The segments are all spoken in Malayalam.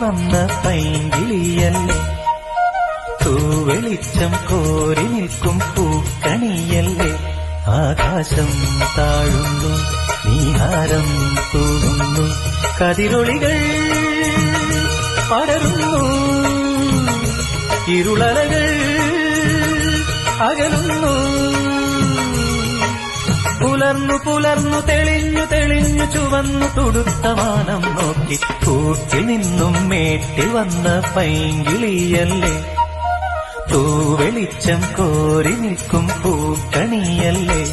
വന്ന പൈങ്കിളിയല്ലേ, തൂവെളിച്ചം കോരി നിൽക്കും പൂക്കണിയല്ലേ. ആകാശം താഴുന്നു, നീഹാരം തൂകുന്നു, കതിരൊളികൾ പടരുന്നു, ഇരുളലകൾ അകലുന്നു. പുലർന്നു പുലർന്നു തെളിഞ്ഞു തെളിഞ്ഞു ചുവന്നു തുടുത്ത വാനം നോക്കി കൂട്ടിൽ നിന്നും മേട്ടിൽ വന്ന പൈങ്കിളിയല്ലേ, തൂവെളിച്ചം കോരി നിൽക്കും പൂക്കണിയല്ലേ.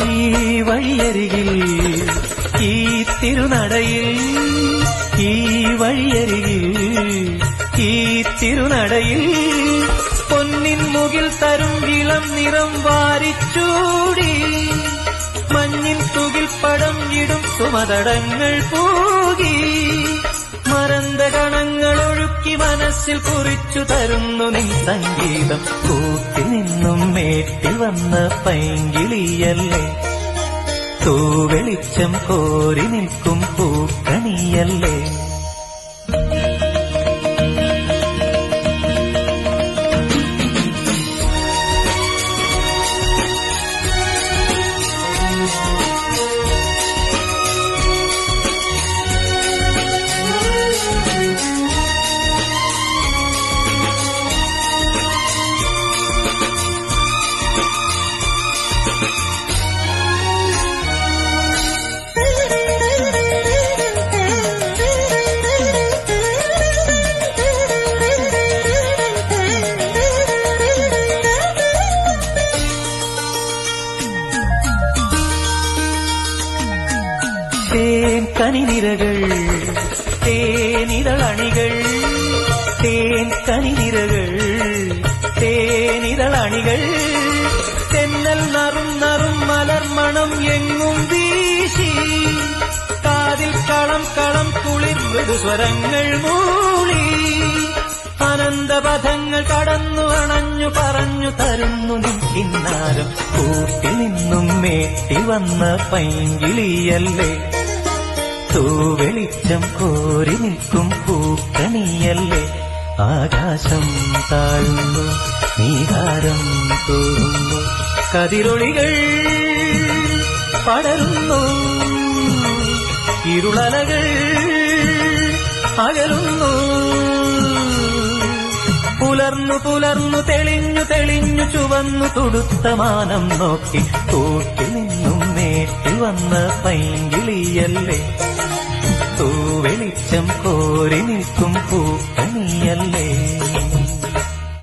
ഈ വഴിയരികിൽ ഈ തിരുനടയിൽ, ഈ വഴിയരികിൽ ഈ തിരുനടയിൽ പൊന്നിൻ മുകിൽ തരും ഇളം നിറം വാരിച്ചൂടി, മഞ്ഞിൻ തുകിൽ പടം ഇടും സുമതടങ്ങൾ പൂകി, മറந்த കണങ്ങൾ ഒഴുക്കി മനസ്സിൽ കുറിച്ചു തരുന്നു നിൻ സംഗീതം. കൂട്ടിൽ നിന്നും മേട്ടിൽ വന്ന പൈങ്കിളിയല്ലേ, തൂവെളിച്ചം കോരി നിൽക്കും പൂക്കണിയല്ലേ. തേൻ കനിനിരകൾ തേനിതളണികൾ, തേൻ കനിനിരകൾ തേനിതളണികൾ, തെന്നൽ നറും നറും മലർമണം എങ്ങും വീശി, കാതിൽ കളം കളം കുളിർ മൃദുസ്വരങ്ങൾ മൂളി, അനന്തപഥങ്ങൾ കടന്നു അണഞ്ഞു പറഞ്ഞു തരുന്നു നിൻ കിന്നാരം. കൂട്ടിൽ നിന്നും മേട്ടി വന്ന പൈങ്കിളിയല്ലേ, തൂവെളിച്ചം കോരി നിൽക്കും പൂക്കണിയല്ലേ. ആകാശം താഴുന്നു, നീഹാരം തൂകുന്നു, കതിരൊളികൾ പടരുന്നു, ഇരുളലകൾ അകലുന്നു. പുലർന്നു പുലർന്നു തെളിഞ്ഞു തെളിഞ്ഞു ചുവന്നു തുടുത്ത മാനം നോക്കി കൂട്ടിൽ നിന്നും മേട്ടിൽ വന്ന പൈങ്കിളിയല്ലേ, തൂവെളിച്ചം കോരി നിൽക്കും പൂക്കണിയല്ലേ.